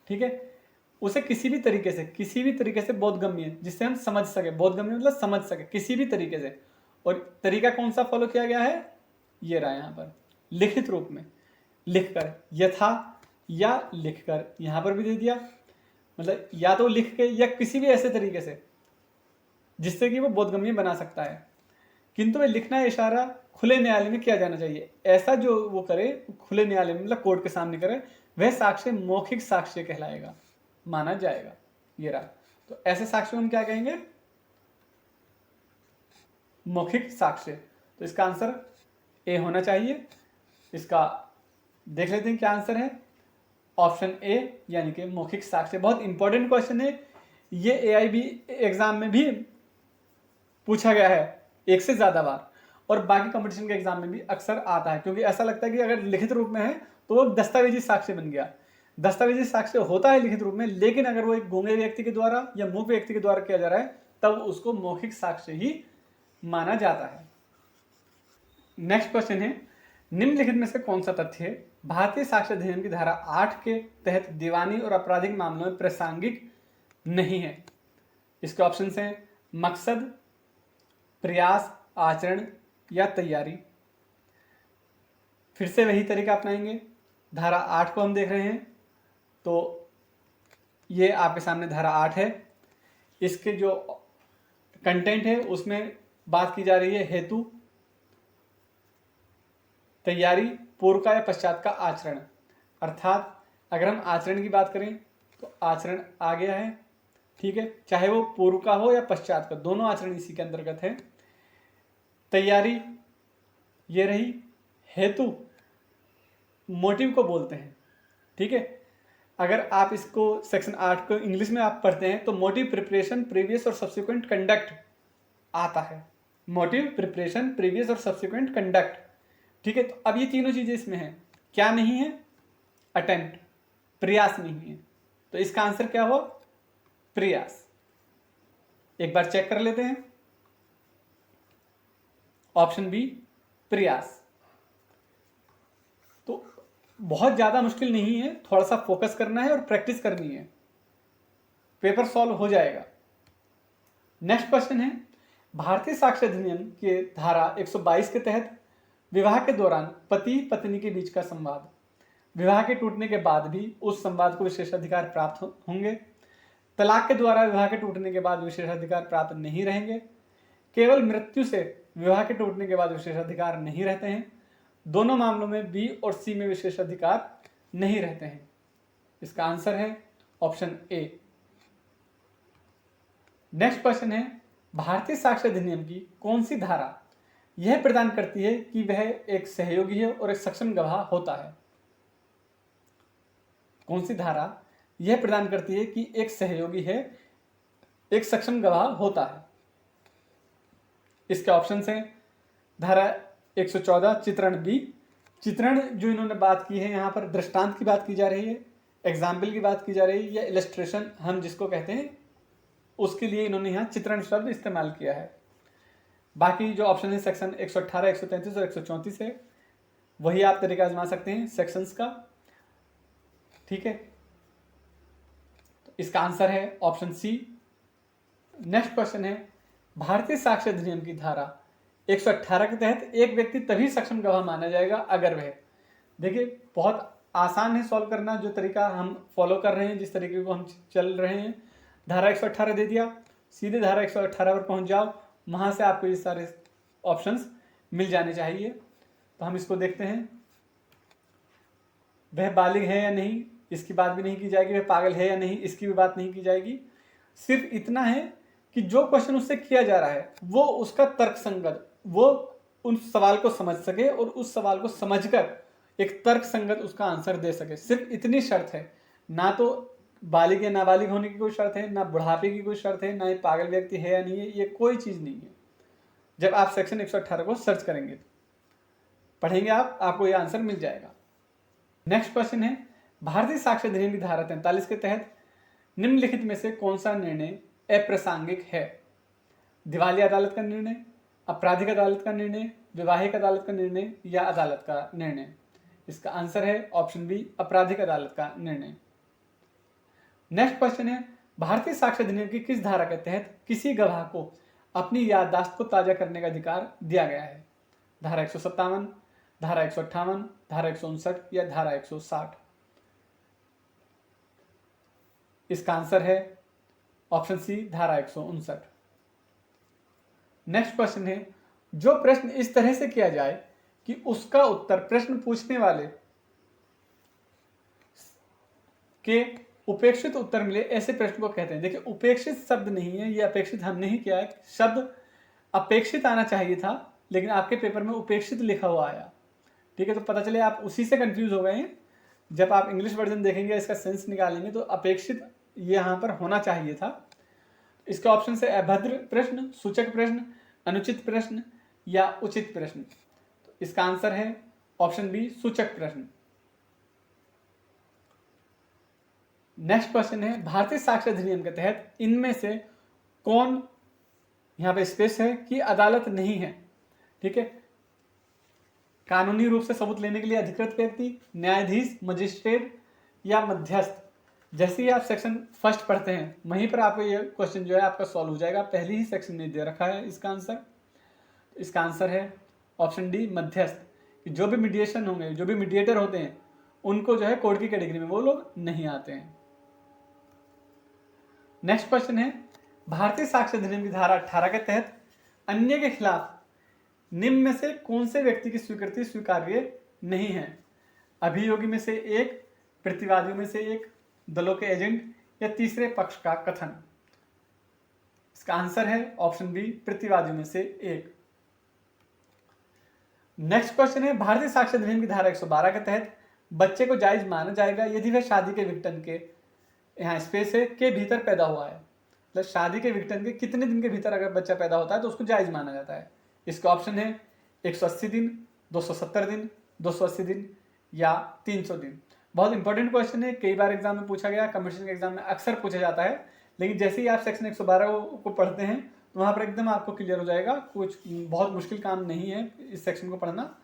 ठीक है, उसे किसी भी तरीके से बोधगम्य, जिससे हम समझ सके, बोधगम्य मतलब समझ सके किसी भी तरीके से। और तरीका कौन सा फॉलो किया गया है? ये रहा यहाँ पर, लिखित रूप में लिखकर, यथा या लिखकर, यहां पर भी दे दिया, मतलब या तो लिख के या किसी भी ऐसे तरीके से जिससे कि वो बोधगम्य बना सकता है। किंतु वह लिखना इशारा खुले न्यायालय में किया जाना चाहिए। ऐसा जो वो करे खुले न्यायालय में, मतलब कोर्ट के सामने करे, वह साक्ष्य मौखिक साक्ष्य कहलाएगा, माना जाएगा। ये रहा। तो ऐसे साक्ष्य हम क्या कहेंगे? मौखिक साक्ष्य। तो इसका आंसर ए होना चाहिए। इसका देख लेते हैं क्या आंसर है। ऑप्शन ए, यानी कि मौखिक साक्ष्य। बहुत इंपॉर्टेंट क्वेश्चन है ये, AIB एग्जाम में भी पूछा गया है 1 से ज्यादा बार, और बाकी कंपटीशन के एग्जाम में भी अक्सर आता है, क्योंकि ऐसा लगता है कि अगर लिखित रूप में है तो वो दस्तावेजी साक्ष्य बन गया। दस्तावेजी साक्ष्य होता है लिखित रूप में, लेकिन अगर वो एक गूंगे व्यक्ति के द्वारा या मूक व्यक्ति के द्वारा किया जा रहा है तब उसको मौखिक साक्ष्य ही माना जाता है। नेक्स्ट क्वेश्चन है, निम्नलिखित में से कौन सा तथ्य भारतीय साक्ष्य अधिनियम की धारा 8 के तहत दीवानी और आपराधिक मामलों में प्रासंगिक नहीं है? इसके ऑप्शन हैं मकसद, प्रयास, आचरण या तैयारी। फिर से वही तरीका अपनाएंगे। धारा 8 को हम देख रहे हैं, तो ये आपके सामने धारा 8 है। इसके जो कंटेंट है उसमें बात की जा रही है हेतु, तैयारी, पूर्व का या पश्चात का आचरण। अर्थात अगर हम आचरण की बात करें तो आचरण आ गया है, ठीक है, चाहे वो पूर्व का हो या पश्चात का, दोनों आचरण इसी के अंतर्गत है। तैयारी ये रही। हेतु मोटिव को बोलते हैं, ठीक है। अगर आप इसको सेक्शन 8 को इंग्लिश में आप पढ़ते हैं तो मोटिव, प्रिपरेशन, प्रीवियस और सब्सिक्वेंट कंडक्ट आता है। मोटिव, प्रिपरेशन, प्रीवियस और सब्सिक्वेंट कंडक्ट, ठीक है। तो अब ये तीनों चीजें इसमें हैं, क्या नहीं है? अटेम्प्ट, प्रयास नहीं है। तो इसका आंसर क्या हुआ? प्रयास। एक बार चेक कर लेते हैं, ऑप्शन बी प्रयास। तो बहुत ज्यादा मुश्किल नहीं है, थोड़ा सा फोकस करना है और प्रैक्टिस करनी है, पेपर सॉल्व हो जाएगा। नेक्स्ट क्वेश्चन है, भारतीय साक्ष्य अधिनियम के धारा 122 के तहत विवाह के दौरान पति पत्नी के बीच का संवाद, विवाह के टूटने के बाद भी उस संवाद को विशेषाधिकार प्राप्त होंगे। तलाक के द्वारा विवाह के टूटने के बाद विशेषाधिकार प्राप्त नहीं रहेंगे। केवल मृत्यु से विवाह के टूटने के बाद विशेषाधिकार नहीं रहते हैं। दोनों मामलों में बी और सी में विशेषाधिकार नहीं रहते हैं। इसका आंसर है ऑप्शन ए। नेक्स्ट क्वेश्चन है, भारतीय साक्ष्य अधिनियम की कौन सी धारा यह प्रदान करती है कि वह एक सहयोगी है और एक सक्षम गवाह होता है? कौन सी धारा यह प्रदान करती है कि एक सहयोगी है, एक सक्षम गवाह होता है? इसके ऑप्शन हैं, धारा 114 चित्रण बी। चित्रण जो इन्होंने बात की है, यहाँ पर दृष्टांत की बात की जा रही है, एग्जाम्पल की बात की जा रही है, या इलस्ट्रेशन हम जिसको कहते हैं, उसके लिए इन्होंने यहाँ चित्रण शब्द इस्तेमाल किया है। बाकी जो ऑप्शन है सेक्शन 118, 133 और 134 है, वही आप तरीका आजमा सकते हैं सेक्शंस का, ठीक है। तो इसका आंसर है ऑप्शन सी। नेक्स्ट क्वेश्चन है, भारतीय साक्ष्य अधिनियम की धारा 118 के तहत एक व्यक्ति तभी सक्षम गवाह माना जाएगा अगर वह, देखिए बहुत आसान है सॉल्व करना, जो तरीका हम फॉलो कर रहे हैं, जिस तरीके को हम चल रहे हैं। धारा 118 दे दिया, सीधे धारा 118 पर पहुंच जाओ, वहां से आपको ये सारे ऑप्शंस मिल जाने चाहिए। तो हम इसको देखते हैं, वह बालिग है या नहीं, इसकी बात भी नहीं की जाएगी। वह पागल है या नहीं, इसकी भी बात नहीं की जाएगी। सिर्फ इतना है कि जो क्वेश्चन उससे किया जा रहा है वो उसका तर्क संगत, वो उस सवाल को समझ सके और उस सवाल को समझकर एक तर्क संगत उसका आंसर दे सके, सिर्फ इतनी शर्त है। ना तो बालिग या नाबालिग होने की कोई शर्त है, ना बुढ़ापे की कोई शर्त है, ना ये पागल व्यक्ति है या नहीं है, ये कोई चीज नहीं है। जब आप सेक्शन 118 को सर्च करेंगे, पढ़ेंगे आपको ये आंसर मिल जाएगा। नेक्स्ट क्वेश्चन है, भारतीय साक्ष्य अधिनियम की धारा 43 के तहत निम्नलिखित में से कौन सा निर्णय अप्रासंगिक है? दिवाली अदालत का निर्णय, आपराधिक अदालत का निर्णय, वैवाहिक अदालत का निर्णय या अदालत का निर्णय? इसका आंसर है ऑप्शन बी, आपराधिक अदालत का निर्णय। नेक्स्ट क्वेश्चन है, भारतीय साक्ष्य अधिनियम की किस धारा के तहत किसी गवाह को अपनी याददाश्त को ताजा करने का अधिकार दिया गया है? धारा 157, धारा 158, धारा 159 या धारा 160? इसका आंसर है ऑप्शन सी, धारा 159। नेक्स्ट क्वेश्चन है, जो प्रश्न इस तरह से किया जाए कि उसका उत्तर प्रश्न पूछने वाले के उपेक्षित उत्तर मिले, ऐसे प्रश्न को कहते हैं। देखिए उपेक्षित शब्द नहीं है, ये अपेक्षित हमने ही किया है, शब्द अपेक्षित आना चाहिए था लेकिन आपके पेपर में उपेक्षित लिखा हुआ आया, ठीक है। तो पता चले आप उसी से कंफ्यूज हो गए हैं। जब आप इंग्लिश वर्जन देखेंगे, इसका सेंस निकालेंगे, तो अपेक्षित ये यहाँ पर होना चाहिए था। इसके ऑप्शन से अभद्र प्रश्न, सूचक प्रश्न, अनुचित प्रश्न या उचित प्रश्न। तो इसका आंसर है ऑप्शन बी, सूचक प्रश्न। नेक्स्ट क्वेश्चन है, भारतीय साक्ष्य अधिनियम के तहत इनमें से कौन, यहां पे स्पेस है, कि अदालत नहीं है, ठीक है। कानूनी रूप से सबूत लेने के लिए अधिकृत व्यक्ति, न्यायाधीश, मजिस्ट्रेट या मध्यस्थ? जैसे ही आप सेक्शन फर्स्ट पढ़ते हैं वहीं पर आपको ये क्वेश्चन जो है आपका सॉल्व हो जाएगा। पहले ही सेक्शन में दे रखा है इसका आंसर। इसका आंसर है ऑप्शन डी, मध्यस्थ। जो भी मीडिएशन होंगे, जो भी मीडिएटर होते हैं, उनको जो है कोर्ट की कैटेगरी में वो लोग नहीं आते हैं। नेक्स्ट क्वेश्चन है, भारतीय साक्ष्य अधिनियम की धारा 18 के तहत अन्य के खिलाफ निम्न में से कौन से व्यक्ति की स्वीकृति स्वीकार्य नहीं है? अभियोगी में से एक, प्रतिवादियों में से एक, दलों के एजेंट या तीसरे पक्ष का कथन। इसका आंसर है ऑप्शन बी, प्रतिवादियों में से एक। नेक्स्ट क्वेश्चन है, भारतीय साक्ष्य अधिनियम की धारा 112 के तहत बच्चे को जायज माना जाएगा यदि वह शादी के विघटन के, यहाँ स्पेस है, के भीतर पैदा हुआ है। मतलब शादी के विघटन के कितने दिन के भीतर अगर बच्चा पैदा होता है तो उसको जायज माना जाता है। इसका ऑप्शन है 180 दिन, 270 दिन, 280 दिन या 300 दिन। बहुत इंपॉर्टेंट क्वेश्चन है, कई बार एग्जाम में पूछा गया, कॉम्पिटिशन के एग्जाम में अक्सर पूछा जाता है, लेकिन जैसे ही आप सेक्शन 112 को पढ़ते हैं तो वहाँ पर एकदम आपको क्लियर हो जाएगा। कुछ बहुत मुश्किल काम नहीं है इस सेक्शन को पढ़ना,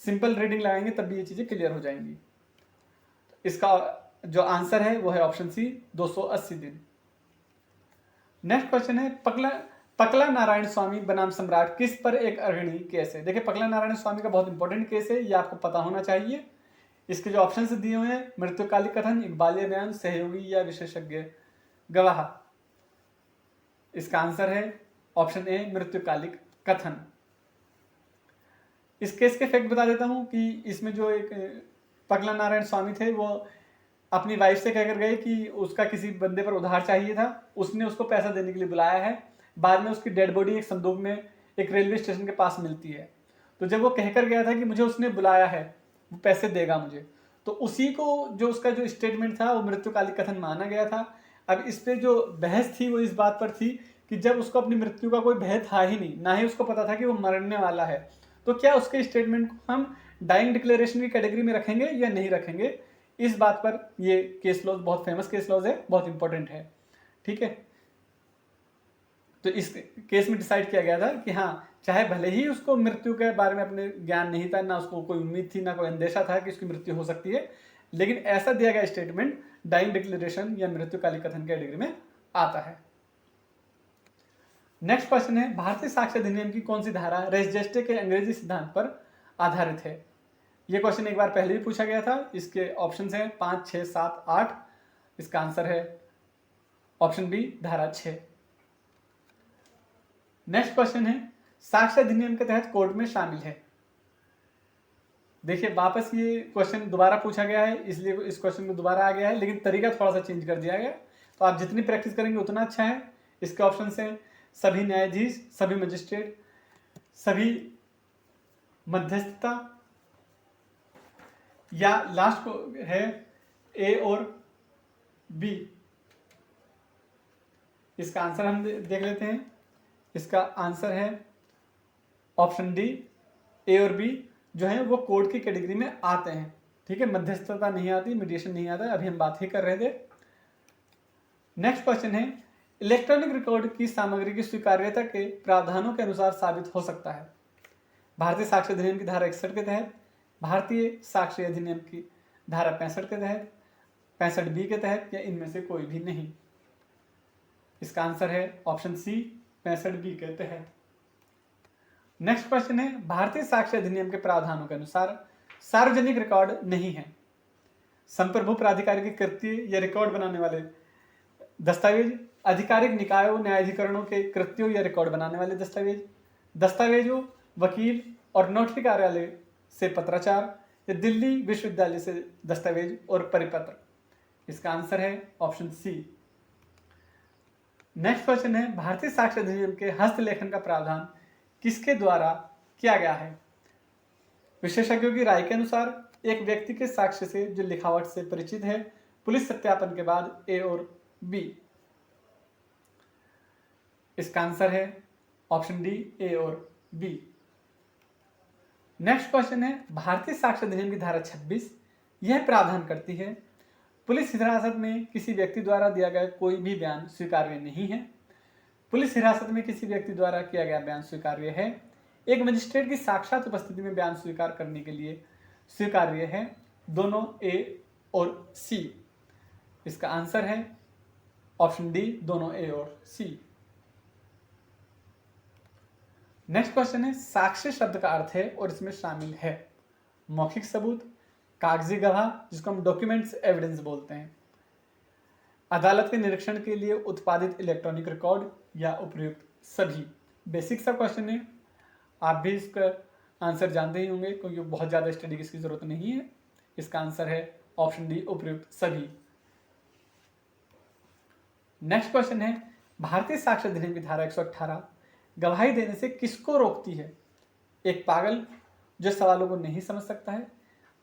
सिंपल रीडिंग लगाएंगे तब भी ये चीज़ें क्लियर हो जाएंगी। इसका जो आंसर है वो है ऑप्शन सी, 280 दिन। नेक्स्ट क्वेश्चन है, पकला नारायण स्वामी बनाम सम्राट किस पर एक अग्रणी केस है। देखिए पकला नारायण स्वामी का बहुत इंपॉर्टेंट केस है, ये आपको पता होना चाहिए। इसके जो ऑप्शंस दिए हुए हैं, मृत्युकालिक कथन, इकबालिया बयान, सहयोगी या विशेषज्ञ गवाह। इसका आंसर है ऑप्शन ए, मृत्युकालिक कथन। इस केस के फैक्ट बता देता हूं कि इसमें जो एक पकला नारायण स्वामी थे वो अपनी वाइफ से कहकर गए कि उसका किसी बंदे पर उधार चाहिए था, उसने उसको पैसा देने के लिए बुलाया है। बाद में उसकी डेड बॉडी एक संदूक में एक रेलवे स्टेशन के पास मिलती है। तो जब वो कहकर गया था कि मुझे उसने बुलाया है, वो पैसे देगा मुझे, तो उसी को जो उसका जो स्टेटमेंट था वो मृत्युकालिक कथन माना गया था। अब इस पे जो बहस थी वो इस बात पर थी कि जब उसको अपनी मृत्यु का कोई भय था ही नहीं, ना ही उसको पता था कि वो मरने वाला है, तो क्या उसके स्टेटमेंट को हम डाइंग डिक्लेरेशन की कैटेगरी में रखेंगे या नहीं रखेंगे। इस बात पर ये केस लॉज बहुत फेमस केस लॉज है, बहुत इंपॉर्टेंट है। ठीक है, तो इस केस में डिसाइड किया गया था कि हाँ, चाहे भले ही उसको मृत्यु के बारे में अपने ज्ञान नहीं था, ना उसको कोई उम्मीद थी, ना कोई अंदेशा था कि उसकी मृत्यु हो सकती है, लेकिन ऐसा दिया गया स्टेटमेंट डाइंग डिक्लेरेशन या मृत्युकालिक कथन की कैटेगरी में आता है। नेक्स्ट क्वेश्चन है, भारतीय साक्ष्य अधिनियम की कौन सी धारा रेस जेस्टे के अंग्रेजी सिद्धांत पर आधारित है। यह क्वेश्चन एक बार पहले भी पूछा गया था। इसके ऑप्शंस हैं 5, 6, 7, 8। इसका आंसर है ऑप्शन बी, धारा 6। नेक्स्ट क्वेश्चन है, साक्ष्य अधिनियम के तहत कोर्ट में शामिल है। देखिए वापस ये क्वेश्चन दोबारा पूछा गया है, इसलिए इस क्वेश्चन को दोबारा आ गया है, लेकिन तरीका थोड़ा सा चेंज कर दिया गया। तो आप जितनी प्रैक्टिस करेंगे उतना अच्छा है। इसके ऑप्शन हैं सभी न्यायाधीश, सभी मजिस्ट्रेट, सभी मध्यस्थता, या लास्ट को है ए और बी। इसका आंसर हम देख लेते हैं। इसका आंसर है ऑप्शन डी, ए और बी जो है वो कोर्ट की कैटेगरी में आते हैं। ठीक है, मध्यस्थता नहीं आती, मीडिएशन नहीं आता, अभी हम बात ही कर रहे थे। नेक्स्ट क्वेश्चन है, इलेक्ट्रॉनिक रिकॉर्ड की सामग्री की स्वीकार्यता के प्रावधानों के अनुसार साबित हो सकता है। भारतीय साक्ष्य अधिनियम की धारा 61 के तहत, भारतीय साक्ष्य अधिनियम की धारा 65 के तहत, 65 बी के तहत, या इनमें से कोई भी नहीं। इसका आंसर है ऑप्शन सी, 65 बी के तहत। नेक्स्ट क्वेश्चन है, भारतीय साक्ष्य अधिनियम के प्रावधानों के अनुसार सार्वजनिक रिकॉर्ड नहीं है। संप्रभु प्राधिकारी के कृत्य या रिकॉर्ड बनाने वाले दस्तावेज, आधिकारिक निकायों न्यायाधिकरणों के कृत्यों या रिकॉर्ड बनाने वाले दस्तावेज, दस्तावेजों, वकील और नोटरी कार्यालय से पत्राचार, या दिल्ली विश्वविद्यालय से दस्तावेज और परिपत्र। इसका आंसर है ऑप्शन सी। नेक्स्ट क्वेश्चन है, भारतीय साक्ष्य अधिनियम के हस्तलेखन का प्रावधान किसके द्वारा किया गया है। विशेषज्ञों की राय के अनुसार एक व्यक्ति के साक्ष्य से जो लिखावट से परिचित है, पुलिस सत्यापन के बाद, ए और बी। इसका आंसर है ऑप्शन डी, ए और बी। नेक्स्ट क्वेश्चन है, भारतीय साक्ष्य अधिनियम की धारा 26 यह प्रावधान करती है, पुलिस हिरासत में किसी व्यक्ति द्वारा दिया गया कोई भी बयान स्वीकार्य नहीं है। पुलिस हिरासत में किसी व्यक्ति द्वारा किया गया बयान स्वीकार्य है। एक मजिस्ट्रेट की साक्षात उपस्थिति में बयान स्वीकार करने के लिए स्वीकार्य है। दोनों ए और सी। इसका आंसर है ऑप्शन डी, दोनों ए और सी। नेक्स्ट क्वेश्चन है, साक्ष्य शब्द का अर्थ है और इसमें शामिल है मौखिक सबूत, कागजी गवाह जिसको हम डॉक्यूमेंट्स एविडेंस बोलते हैं, अदालत के निरीक्षण के लिए उत्पादित इलेक्ट्रॉनिक रिकॉर्ड, या उपयुक्त सभी। बेसिक सा क्वेश्चन है, आप भी इसका आंसर जानते ही होंगे क्योंकि बहुत ज़्यादा स्टडी की इसकी जरूरत नहीं है। इसका आंसर है ऑप्शन डी उपयुक्त सभी। नेक्स्ट क्वेश्चन है, भारतीय साक्ष्य अधिनियम की धारा 118 गवाही देने से किसको रोकती है? एक पागल जो सवालों को नहीं समझ सकता है,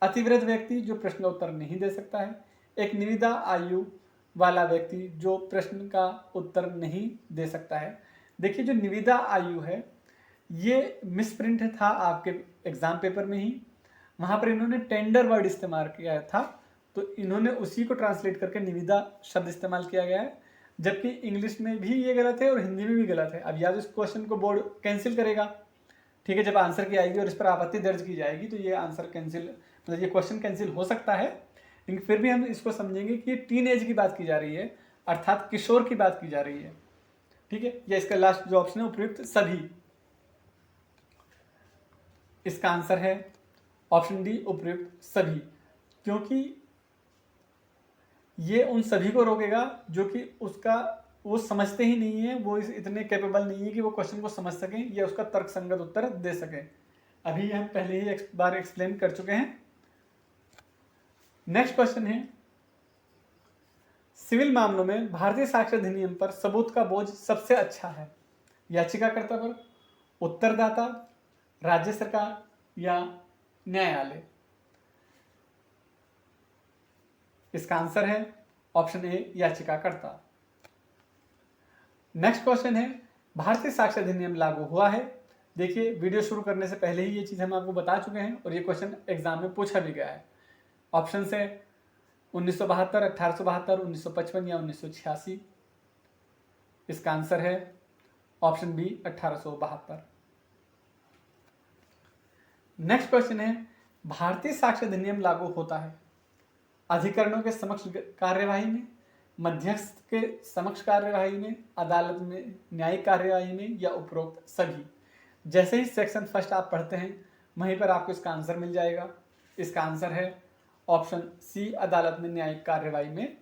अतिवृद्ध व्यक्ति जो प्रश्न का उत्तर नहीं दे सकता है, एक निविदा आयु वाला व्यक्ति जो प्रश्न का उत्तर नहीं दे सकता है। देखिए, जो निविदा आयु है ये मिसप्रिंट था आपके एग्जाम पेपर में ही, वहां पर इन्होंने टेंडर वर्ड इस्तेमाल किया था, तो इन्होंने उसी को ट्रांसलेट करके निविदा शब्द इस्तेमाल किया गया है, जबकि इंग्लिश में भी ये गलत है और हिंदी में भी गलत है। अब या तो इस क्वेश्चन को बोर्ड कैंसिल करेगा, ठीक है, जब आंसर की आएगी और इस पर आपत्ति दर्ज की जाएगी तो ये आंसर कैंसिल, मतलब ये क्वेश्चन कैंसिल हो सकता है, लेकिन फिर भी हम इसको समझेंगे कि ये टीन एज की बात की जा रही है, अर्थात किशोर की बात की जा रही है, ठीक है। या इसका लास्ट जो ऑप्शन है उपयुक्त सभी, इसका आंसर है ऑप्शन डी उपयुक्त सभी, क्योंकि ये उन सभी को रोकेगा जो कि उसका वो समझते ही नहीं है, वो इतने कैपेबल नहीं है कि वो क्वेश्चन को समझ सकें या उसका तर्कसंगत उत्तर दे सकें। अभी हम पहले ही एक बार एक्सप्लेन कर चुके हैं। नेक्स्ट क्वेश्चन है, सिविल मामलों में भारतीय साक्ष्य अधिनियम पर सबूत का बोझ सबसे अच्छा है? याचिकाकर्ता पर, उत्तरदाता, राज्य सरकार या न्यायालय? इसका आंसर है ऑप्शन ए याचिकाकर्ता। नेक्स्ट क्वेश्चन है, भारतीय साक्ष्य अधिनियम लागू हुआ है? देखिए, वीडियो शुरू करने से पहले ही ये चीज हम आपको बता चुके हैं और ये क्वेश्चन एग्जाम में पूछा भी गया है। ऑप्शन है 1972, 1872, 1955 या 1986। इसका आंसर है ऑप्शन बी 1872। नेक्स्ट क्वेश्चन है, भारतीय साक्ष्य अधिनियम लागू होता है अधिकरणों के समक्ष कार्यवाही में, मध्यस्थ के समक्ष कार्यवाही में, अदालत में न्यायिक कार्यवाही में या उपरोक्त सभी? जैसे ही सेक्शन फर्स्ट आप पढ़ते हैं वहीं पर आपको इसका आंसर मिल जाएगा। इसका आंसर है ऑप्शन सी, अदालत में न्यायिक कार्यवाही में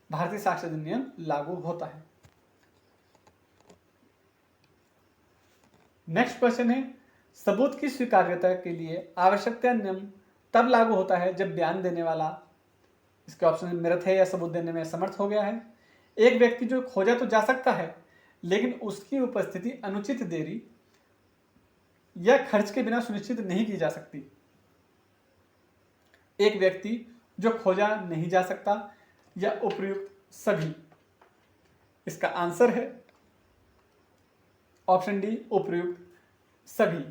भारतीय साक्ष्य अधिनियम लागू होता है। नेक्स्ट क्वेश्चन है, सबूत की स्वीकार्यता के लिए आवश्यकता नियम तब लागू होता है जब बयान देने वाला, इसके ऑप्शन में मृत है या सबूत देने में असमर्थ हो गया है, एक व्यक्ति जो खोजा तो जा सकता है लेकिन उसकी उपस्थिति अनुचित देरी या खर्च के बिना सुनिश्चित नहीं की जा सकती, एक व्यक्ति जो खोजा नहीं जा सकता या उपयुक्त सभी। इसका आंसर है ऑप्शन डी उपयुक्त सभी।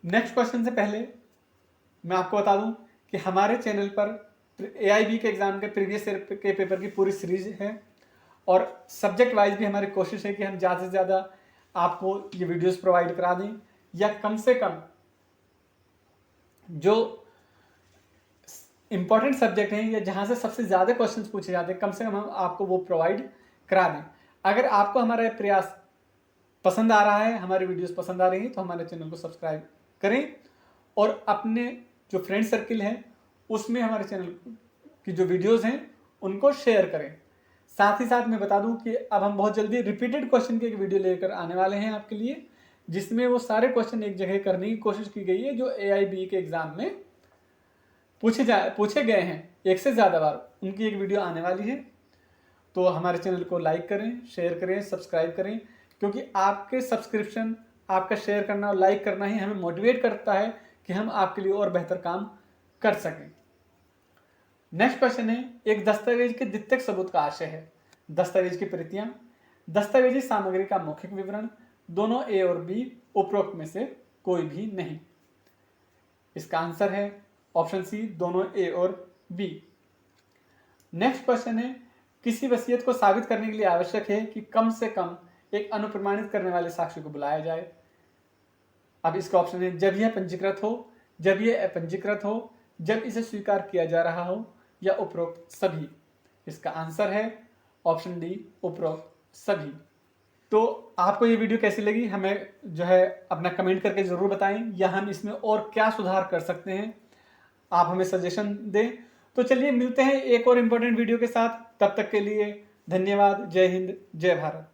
नेक्स्ट क्वेश्चन से पहले मैं आपको बता दूं कि हमारे चैनल पर AIB के एग्जाम के प्रीवियस ईयर के पेपर की पूरी सीरीज है और सब्जेक्ट वाइज भी हमारी कोशिश है कि हम ज़्यादा से ज़्यादा आपको ये वीडियोस प्रोवाइड करा दें, या कम से कम जो इंपॉर्टेंट सब्जेक्ट हैं या जहाँ से सबसे ज़्यादा क्वेश्चंस पूछे जाते हैं, कम से कम हम आपको वो प्रोवाइड करा दें। अगर आपको हमारा ये प्रयास पसंद आ रहा है, हमारी वीडियोस पसंद आ रही हैं, तो हमारे चैनल को सब्सक्राइब करें और अपने जो फ्रेंड सर्किल है उसमें हमारे चैनल की जो वीडियोस हैं उनको शेयर करें। साथ ही साथ मैं बता दूं कि अब हम बहुत जल्दी रिपीटेड क्वेश्चन की एक वीडियो लेकर आने वाले हैं आपके लिए, जिसमें वो सारे क्वेश्चन एक जगह करने की कोशिश की गई है जो AIB के एग्जाम में पूछे गए हैं एक से ज़्यादा बार, उनकी एक वीडियो आने वाली है। तो हमारे चैनल को लाइक करें, शेयर करें, सब्सक्राइब करें, क्योंकि आपके सब्सक्रिप्शन, आपका शेयर करना और लाइक करना ही हमें मोटिवेट करता है कि हम आपके लिए और बेहतर काम कर सकें। नेक्स्ट क्वेश्चन है, एक दस्तावेज के द्वितीयक सबूत का आशय है? दस्तावेज की प्रतियां, दस्तावेजी सामग्री का मौखिक विवरण, दोनों A और B, उपरोक्त में से कोई भी नहीं। इसका आंसर है ऑप्शन सी, दोनों A और B। नेक्स्ट क्वेश्चन है, किसी वसीयत को साबित करने के लिए आवश्यक है कि कम से कम एक अनुप्रमाणित करने वाले साक्षी को बुलाया जाए। अब इसका ऑप्शन है जब यह पंजीकृत हो, जब यह अपंजीकृत हो, जब इसे स्वीकार किया जा रहा हो या उपरोक्त सभी। इसका आंसर है ऑप्शन डी, उपरोक्त सभी। तो आपको ये वीडियो कैसी लगी हमें जो है अपना कमेंट करके जरूर बताएं, या हम इसमें और क्या सुधार कर सकते हैं आप हमें सजेशन दें। तो चलिए मिलते हैं एक और इम्पोर्टेंट वीडियो के साथ, तब तक के लिए धन्यवाद। जय हिंद, जय भारत।